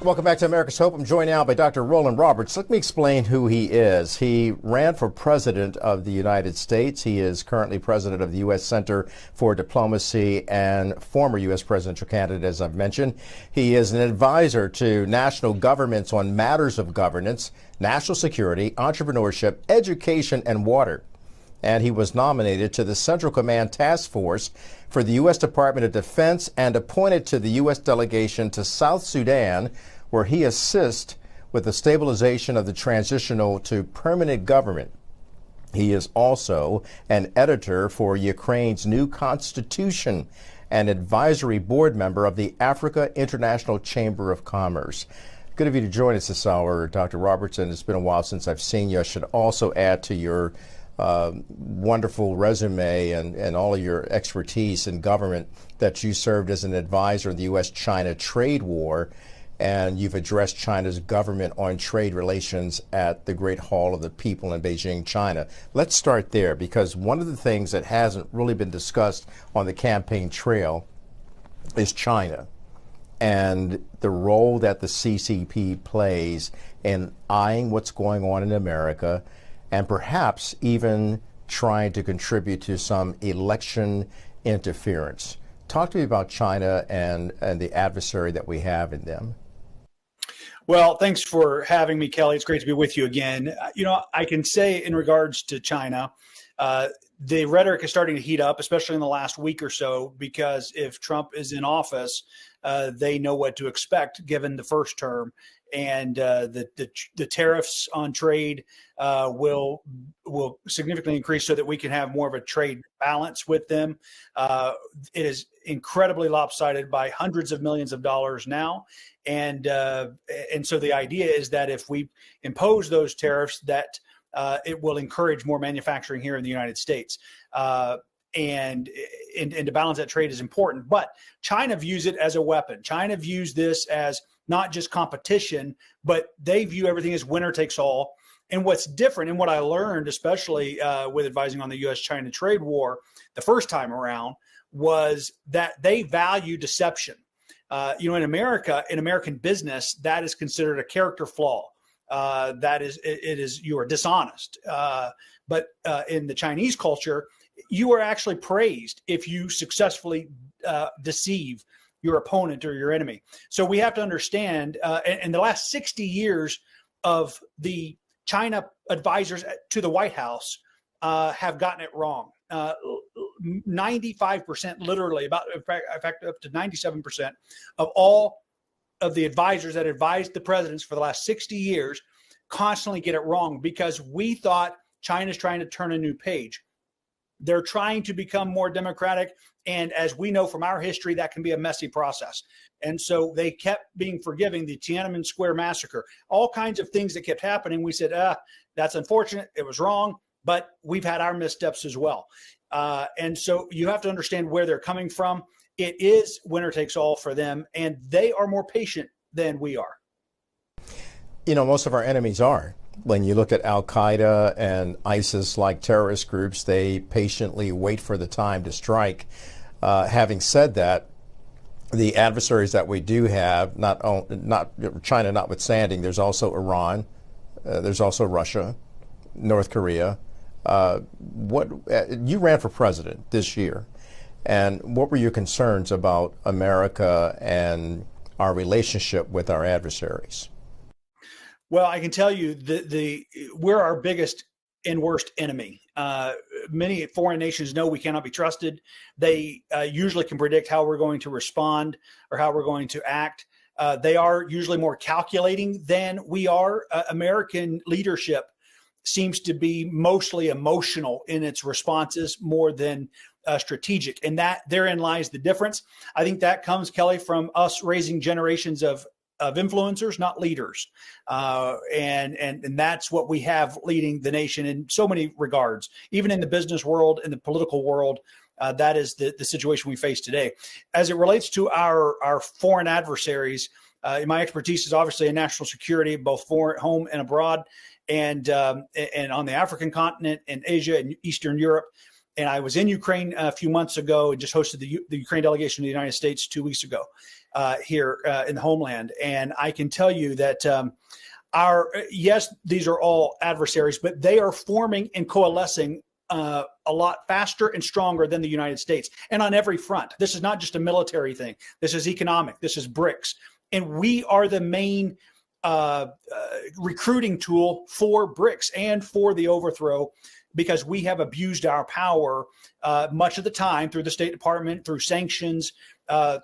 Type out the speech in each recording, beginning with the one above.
Welcome back to America's Hope. I'm joined now by Dr. Rollan Roberts. Let me explain who he is. He ran for president of the United States. He is currently president of the U.S. Center for Diplomacy and former U.S. presidential candidate, as I've mentioned. He is an advisor to national governments on matters of governance, national security, entrepreneurship, education, and water. And he was nominated to the Central Command Task Force for the U.S. Department of Defense and appointed to the U.S. delegation to South Sudan, where he assists with the stabilization of the transitional to permanent government. He is also an editor for Ukraine's new constitution and advisory board member of the Africa International Chamber of Commerce. Good of you to join us this hour, Dr. Robertson. It's been a while since I've seen you. I should also add to your wonderful resume and all of your expertise in government that you served as an advisor in the U.S.-China trade war, and you've addressed China's government on trade relations at the Great Hall of the People in Beijing, China. Let's start there, because one of the things that hasn't really been discussed on the campaign trail is China and the role that the CCP plays in eyeing what's going on in America and perhaps even trying to contribute to some election interference. Talk to me about China and the adversary that we have in them. Well, thanks for having me, Kelly. It's great to be with you again. I can say in regards to China, the rhetoric is starting to heat up, especially in the last week or so, because if Trump is in office, they know what to expect given the first term. And the tariffs on trade will significantly increase so that we can have more of a trade balance with them. It is incredibly lopsided by hundreds of millions of dollars now. And so the idea is that if we impose those tariffs, that it will encourage more manufacturing here in the United States. And to balance that trade is important. But China views it as a weapon. China views this as not just competition, but they view everything as winner takes all. And what's different, and what I learned, especially with advising on the U.S.-China trade war the first time around, was that they value deception. In America, in American business, that is considered a character flaw. You are dishonest. But in the Chinese culture, you are actually praised if you successfully deceive your opponent or your enemy. So we have to understand, in the last 60 years of the China advisors to the White House have gotten it wrong. 95%, literally, in fact, up to 97% of all of the advisors that advised the presidents for the last 60 years constantly get it wrong, because we thought China's trying to turn a new page. They're trying to become more democratic. And as we know from our history, that can be a messy process. And so they kept being forgiving. The Tiananmen Square massacre, all kinds of things that kept happening. We said, that's unfortunate. It was wrong, but we've had our missteps as well. And so you have to understand where they're coming from. It is winner takes all for them, and they are more patient than we are. Most of our enemies are. When you look at Al-Qaeda and ISIS-like terrorist groups, they patiently wait for the time to strike. Having said that, the adversaries that we do have, not China notwithstanding, there's also Iran, there's also Russia, North Korea. You ran for president this year, and what were your concerns about America and our relationship with our adversaries? Well, I can tell you we're our biggest and worst enemy. Many foreign nations know we cannot be trusted. They usually can predict how we're going to respond or how we're going to act. They are usually more calculating than we are. American leadership seems to be mostly emotional in its responses more than strategic. And therein lies the difference. I think that comes, Kelly, from us raising generations of influencers, not leaders. And that's what we have leading the nation in so many regards, even in the business world, in the political world. That is the situation we face today. As it relates to our foreign adversaries, my expertise is obviously in national security, both home and abroad, and on the African continent, and Asia and Eastern Europe. And I was in Ukraine a few months ago and just hosted the Ukraine delegation to the United States 2 weeks ago here in the homeland. And I can tell you that yes, these are all adversaries, but they are forming and coalescing a lot faster and stronger than the United States, and on every front. This is not just a military thing. This is economic. This is BRICS. And we are the main recruiting tool for BRICS and for the overthrow, because we have abused our power much of the time through the State Department, through sanctions,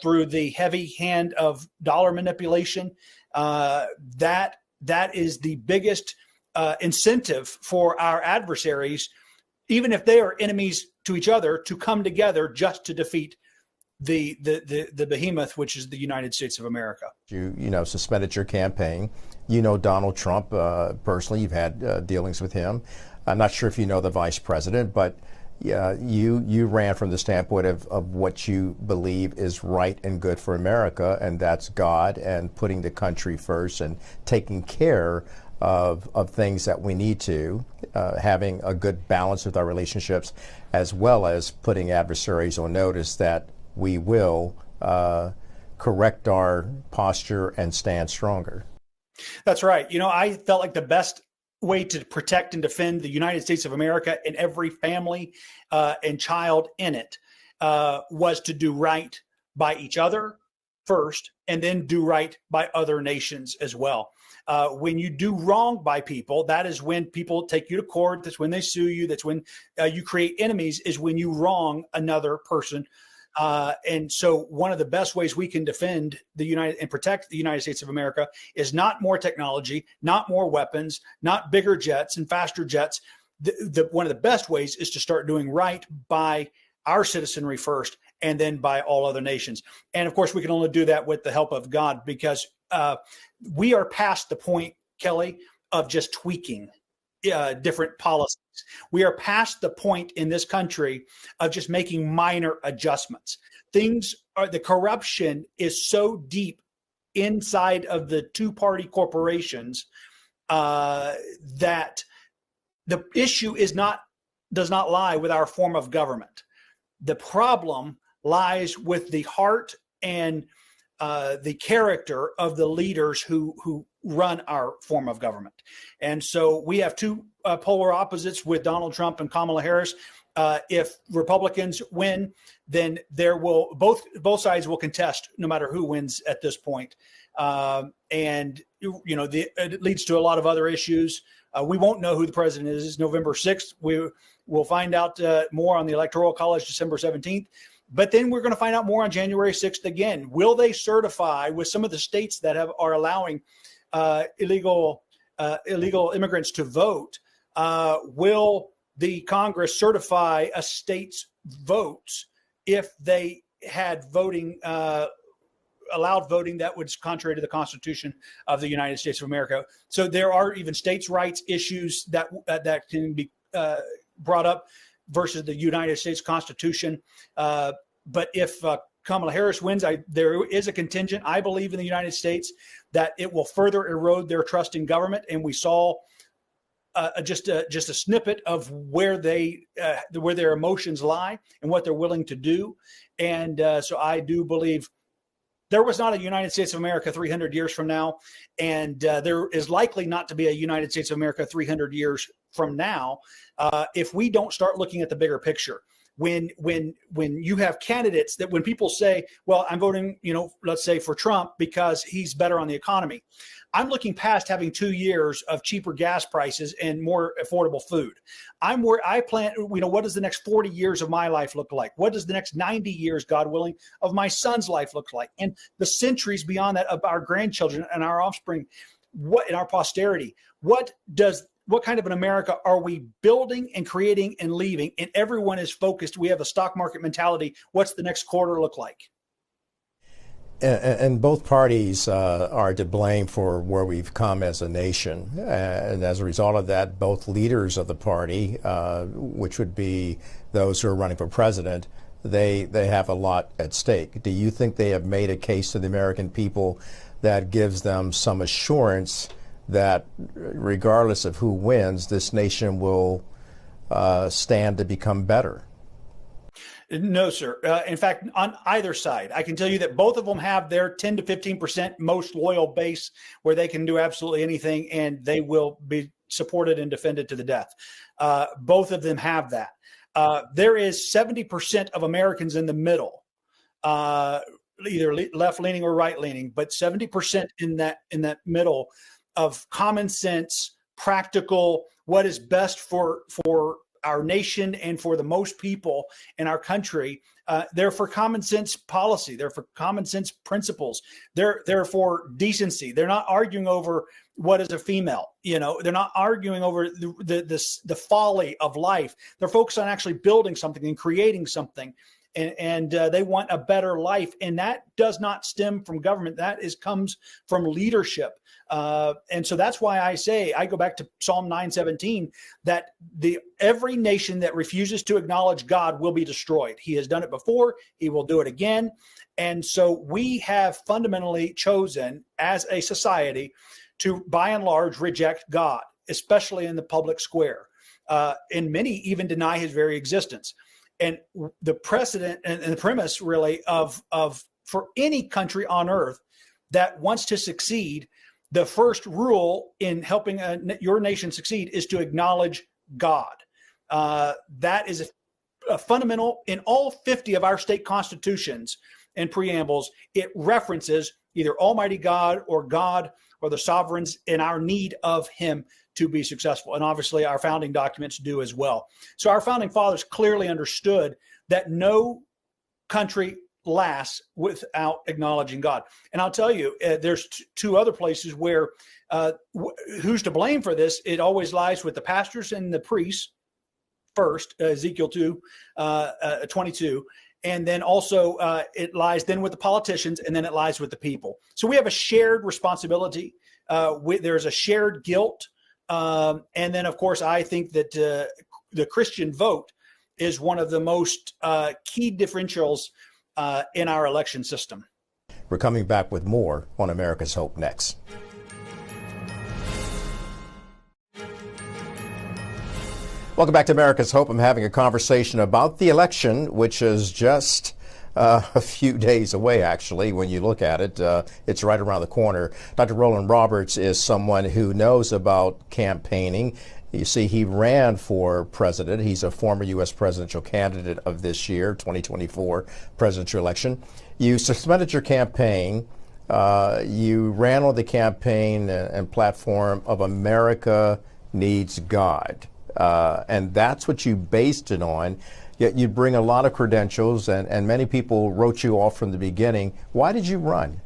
through the heavy hand of dollar manipulation. That is the biggest incentive for our adversaries, even if they are enemies to each other, to come together just to defeat the behemoth, which is the United States of America. You suspended your campaign. You know Donald Trump personally. You've had dealings with him. I'm not sure if you know the vice president, but you ran from the standpoint of what you believe is right and good for America, and that's God and putting the country first and taking care of things that we need to, having a good balance with our relationships, as well as putting adversaries on notice that we will correct our posture and stand stronger. That's right. I felt like the best way to protect and defend the United States of America and every family and child in it was to do right by each other first, and then do right by other nations as well. When you do wrong by people, that is when people take you to court. That's when they sue you. That's when you create enemies, is when you wrong another person. And so one of the best ways we can defend and protect the United States of America is not more technology, not more weapons, not bigger jets and faster jets. One of the best ways is to start doing right by our citizenry first, and then by all other nations. And of course, we can only do that with the help of God, because we are past the point, Kelly, of just tweaking different policies. We are past the point in this country of just making minor adjustments. The corruption is so deep inside of the two-party corporations that the issue does not lie with our form of government. The problem lies with the heart and the character of the leaders who run our form of government. And so we have two polar opposites with Donald Trump and Kamala Harris. If Republicans win, then both sides will contest, no matter who wins at this point. And it leads to a lot of other issues. We won't know who the president is November 6th. We'll find out more on the Electoral College December 17th. But then we're going to find out more on January 6th again. Will they certify, with some of the states that are allowing illegal immigrants to vote, will the Congress certify a state's votes if they had allowed voting that was contrary to the Constitution of the United States of America? So there are even states' rights issues that can be brought up versus the United States Constitution. But if Kamala Harris wins, there is a contingent, I believe, in the United States that it will further erode their trust in government. And we saw just a snippet of where their emotions lie and what they're willing to do. And so I do believe there was not a United States of America 300 years from now, and there is likely not to be a United States of America 300 years from now if we don't start looking at the bigger picture. When you have candidates that, when people say, well, I'm voting, let's say for Trump because he's better on the economy. I'm looking past having 2 years of cheaper gas prices and more affordable food. I'm where I plan, what does the next 40 years of my life look like? What does the next 90 years, God willing, of my son's life look like? And the centuries beyond that of our grandchildren and our offspring, in our posterity, what kind of an America are we building and creating and leaving? And everyone is focused. We have a stock market mentality. What's the next quarter look like? And both parties are to blame for where we've come as a nation. And as a result of that, both leaders of the party, which would be those who are running for president, they have a lot at stake. Do you think they have made a case to the American people that gives them some assurance that regardless of who wins, this nation will stand to become better? No, sir. In fact, on either side, I can tell you that both of them have their 10 to 15% most loyal base where they can do absolutely anything and they will be supported and defended to the death. Both of them have that. There is 70% of Americans in the middle, either left leaning or right leaning, but 70% in that middle of common sense, practical, what is best for our nation and for the most people in our country. They're for common sense policy. They're for common sense principles. They're for decency. They're not arguing over what is a female. They're not arguing over the folly of life. They're focused on actually building something and creating something. And they want a better life. And that does not stem from government. That comes from leadership. And so that's why I go back to Psalm 9:17, that every nation that refuses to acknowledge God will be destroyed. He has done it before. He will do it again. And so we have fundamentally chosen as a society to, by and large, reject God, especially in the public square. And many even deny his very existence. And the precedent and the premise really of for any country on earth that wants to succeed, the first rule in helping your nation succeed is to acknowledge God. That is a fundamental in all 50 of our state constitutions and preambles. It references either Almighty God or the sovereigns in our need of him to be successful. And obviously our founding documents do as well. So our founding fathers clearly understood that no country lasts without acknowledging God. And I'll tell you, there's two other places where who's to blame for this? It always lies with the pastors and the priests first, Ezekiel 2:22. And then also it lies then with the politicians, and then it lies with the people. So we have a shared responsibility. There's a shared guilt. And then, of course, I think that the Christian vote is one of the most key differentials in our election system. We're coming back with more on America's Hope next. Welcome back to America's Hope. I'm having a conversation about the election, which is just a few days away, actually, when you look at it. It's right around the corner. Dr. Rollan Roberts is someone who knows about campaigning. You see, he ran for president. He's a former U.S. presidential candidate of this year, 2024 presidential election. You suspended your campaign. You ran on the campaign and platform of America Needs God. And that's what you based it on. Yet you bring a lot of credentials, and many people wrote you off from the beginning. Why did you run?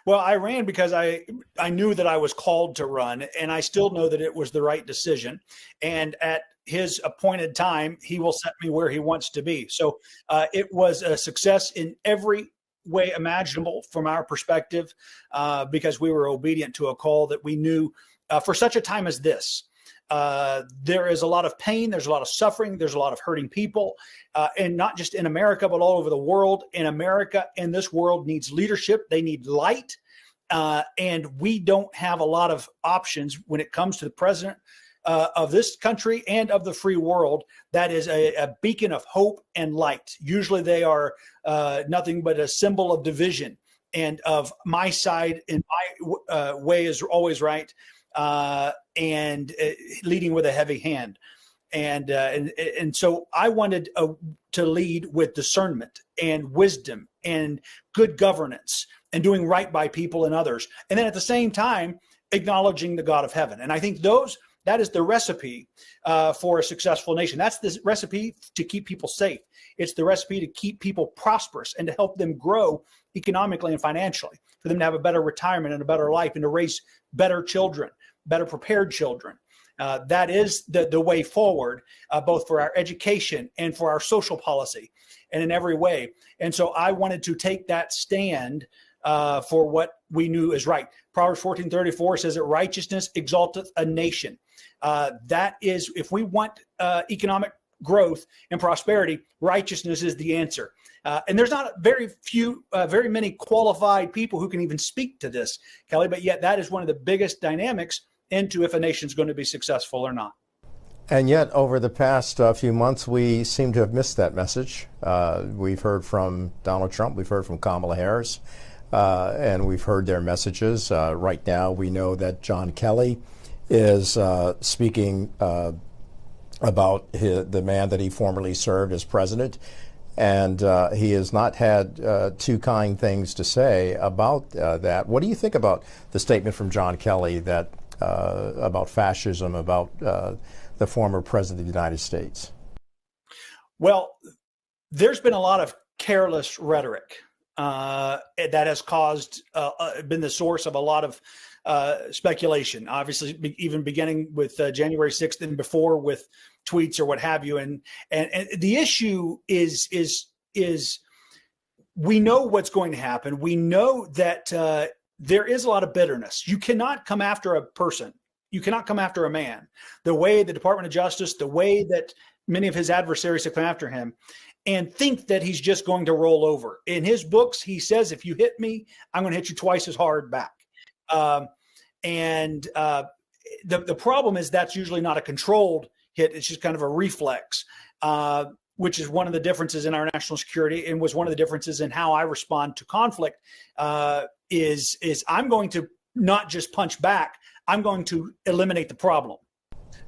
Well, I ran because I knew that I was called to run, and I still know that it was the right decision. And at his appointed time, he will set me where he wants to be. So it was a success in every way imaginable from our perspective, because we were obedient to a call that we knew for such a time as this. There is a lot of pain. There's a lot of suffering. There's a lot of hurting people, and not just in America, but all over the world. In America and this world needs leadership. They need light. And we don't have a lot of options when it comes to the president of this country and of the free world. That is a beacon of hope and light. Usually they are nothing but a symbol of division and of my side and my way is always right. And leading with a heavy hand. And so I wanted to lead with discernment and wisdom and good governance and doing right by people and others. And then at the same time, acknowledging the God of heaven. And I think that is the recipe for a successful nation. That's the recipe to keep people safe. It's the recipe to keep people prosperous and to help them grow economically and financially, for them to have a better retirement and a better life and to raise better children, better prepared children. That is the way forward, both for our education and for our social policy and in every way. And so I wanted to take that stand for what we knew is right. Proverbs 14:34 says that righteousness exalteth a nation. That is, if we want economic growth and prosperity, righteousness is the answer. And there's not very many qualified people who can even speak to this, Kelly, but yet that is one of the biggest dynamics into if a nation's going to be successful or not. And yet, over the past few months, we seem to have missed that message. We've heard from Donald Trump, we've heard from Kamala Harris, and we've heard their messages. Right now, we know that John Kelly is speaking about the man that he formerly served as president, and he has not had too kind things to say about that. What do you think about the statement from John Kelly that about fascism, about the former president of the United States? Well, there's been a lot of careless rhetoric that has been the source of a lot of speculation, obviously, even beginning with January 6th and before with tweets or what have you. And the issue is we know what's going to happen. We know that there is a lot of bitterness. You cannot come after a person. You cannot come after a man. The way the Department of Justice, the way that many of his adversaries have come after him, and think that he's just going to roll over. In his books, he says, if you hit me, I'm going to hit you twice as hard back. The problem is that's usually not a controlled hit. It's just kind of a reflex, which is one of the differences in our national security and was one of the differences in how I respond to conflict, is I'm going to not just punch back, I'm going to eliminate the problem.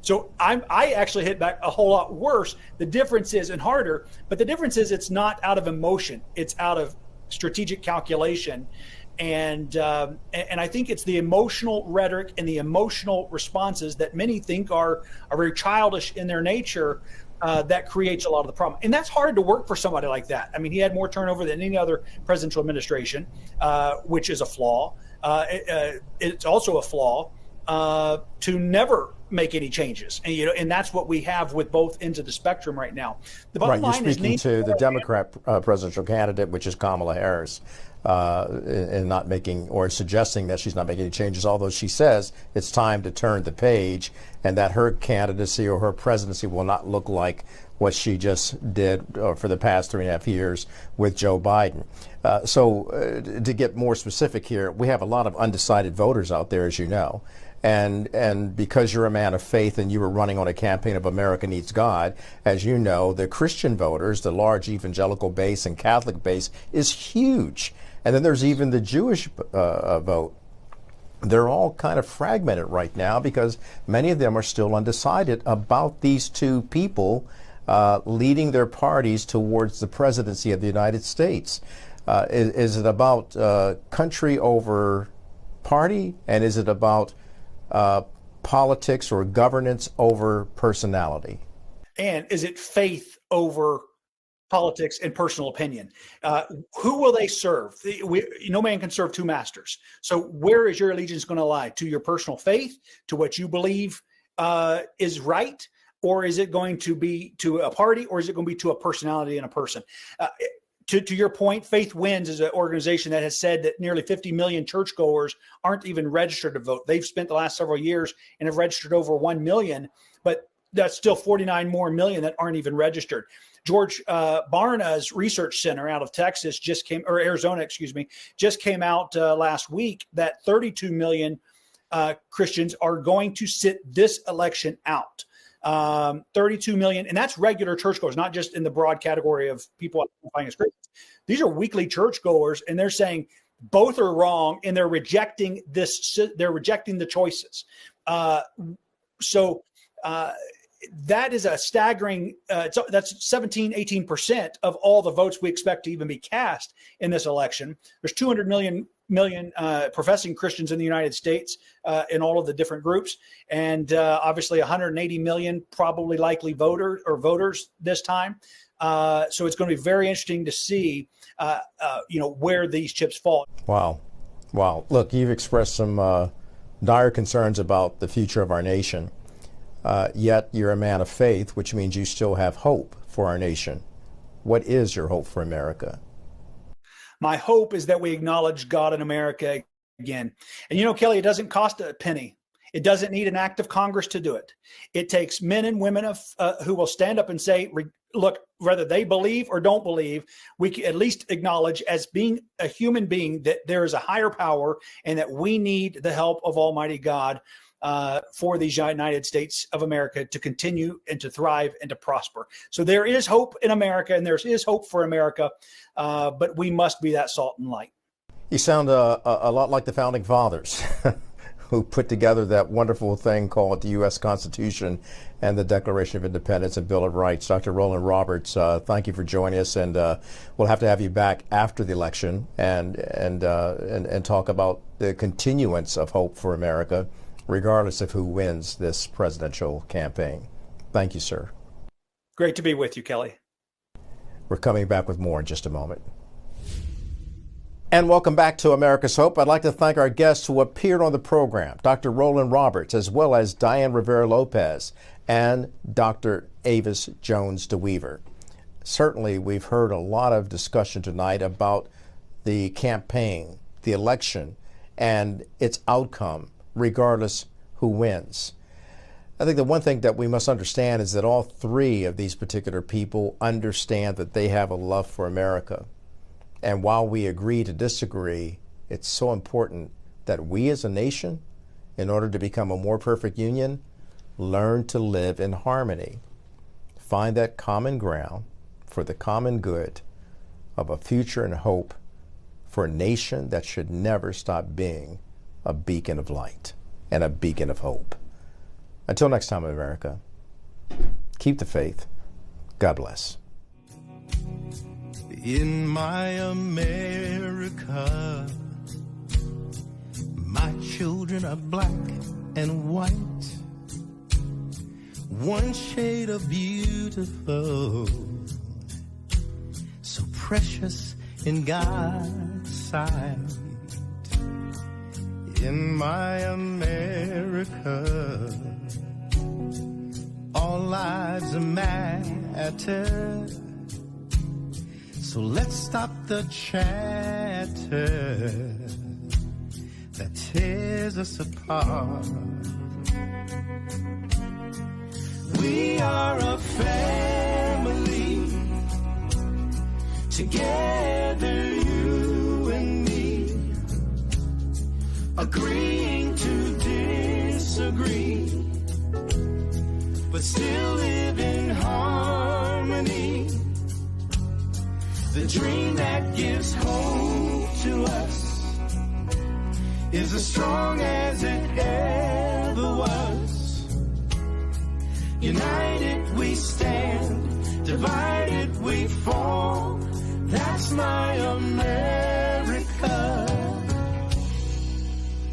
So I actually hit back a whole lot worse. The difference is, and harder, but the difference is it's not out of emotion. It's out of strategic calculation. And I think it's the emotional rhetoric and the emotional responses that many think are very childish in their nature that creates a lot of the problem. And that's hard to work for somebody like that. I mean, he had more turnover than any other presidential administration, which is a flaw. It's also a flaw to never make any changes, and that's what we have with both ends of the spectrum right now. The bottom line you're speaking to the Democrat presidential candidate, which is Kamala Harris, and not making or suggesting that she's not making any changes, although she says it's time to turn the page and that her candidacy or her presidency will not look like what she just did for the past 3.5 years with Joe Biden. So to get more specific here, we have a lot of undecided voters out there, as you know. And because you're a man of faith and you were running on a campaign of America Needs God, as you know, the Christian voters, the large evangelical base and Catholic base is huge. And then there's even the Jewish vote. They're all kind of fragmented right now because many of them are still undecided about these two people leading their parties towards the presidency of the United States. Is it about country over party, and is it about politics or governance over personality? And is it faith over politics and personal opinion? Who will they serve? No man can serve two masters. So where is your allegiance going to lie? To your personal faith, to what you believe is right? Or is it going to be to a party, or is it going to be to a personality and a person? To your point, Faith Wins is an organization that has said that nearly 50 million churchgoers aren't even registered to vote. They've spent the last several years and have registered over 1 million, but that's still 49 more million that aren't even registered. George Barna's research center out of Texas Arizona, just came out last week that 32 million Christians are going to sit this election out. 32 million, and that's regular churchgoers, not just in the broad category of people identifying as Christians. These are weekly churchgoers, and they're saying both are wrong, and they're rejecting this. They're rejecting the choices. So that is a staggering. That's 18% of all the votes we expect to even be cast in this election. There's 200 million professing Christians in the United States in all of the different groups, and obviously 180 million probably likely voters this time. So it's going to be very interesting to see, where these chips fall. Wow. Look, you've expressed some dire concerns about the future of our nation. Yet you're a man of faith, which means you still have hope for our nation. What is your hope for America? My hope is that we acknowledge God in America again. And Kelly, it doesn't cost a penny. It doesn't need an act of Congress to do it. It takes men and women who will stand up and say, look, whether they believe or don't believe, we can at least acknowledge as being a human being that there is a higher power and that we need the help of Almighty God. for these United States of America to continue and to thrive and to prosper. So there is hope in America, and there is hope for America, but we must be that salt and light. You sound a lot like the Founding Fathers who put together that wonderful thing called the U.S. Constitution and the Declaration of Independence and Bill of Rights. Dr. Rollan Roberts, thank you for joining us, and we'll have to have you back after the election and talk about the continuance of hope for America, regardless of who wins this presidential campaign. Thank you, sir. Great to be with you, Kelly. We're coming back with more in just a moment. And welcome back to America's Hope. I'd like to thank our guests who appeared on the program, Dr. Rollan Roberts, as well as Diane Rivera-Lopez and Dr. Avis Jones-DeWeaver. Certainly, we've heard a lot of discussion tonight about the campaign, the election, and its outcome, regardless who wins. I think the one thing that we must understand is that all three of these particular people understand that they have a love for America. And while we agree to disagree, it's so important that we as a nation, in order to become a more perfect union, learn to live in harmony. Find that common ground for the common good of a future and hope for a nation that should never stop being a beacon of light and a beacon of hope. Until next time, America, keep the faith. God bless. In my America, my children are black and white, one shade of beautiful, so precious in God's sight. In my America, all lives matter. So let's stop the chatter that tears us apart. We are a family, together you and me, agreeing to disagree, but still live in harmony. The dream that gives hope to us is as strong as it ever was. United we stand, divided we fall. That's my America.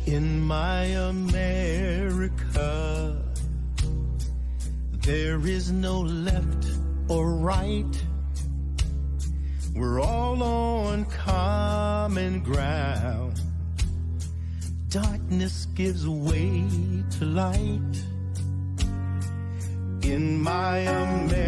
In my America, there is no left or right. We're all on common ground. Darkness gives way to light. In my America,